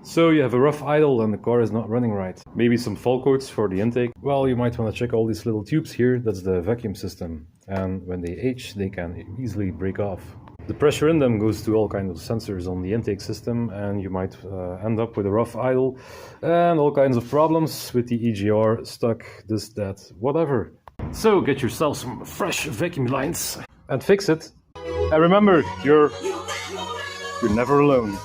So you have a rough idle and the car is not running right. Maybe some fall coats for the intake. Well, you might want to check all these little tubes here. That's the vacuum system. And when they age, they can easily break off. The pressure in them goes to all kinds of sensors on the intake system, and you might end up with a rough idle and all kinds of problems with the EGR stuck, this, that, whatever. So get yourself some fresh vacuum lines and fix it. And remember, you're never alone.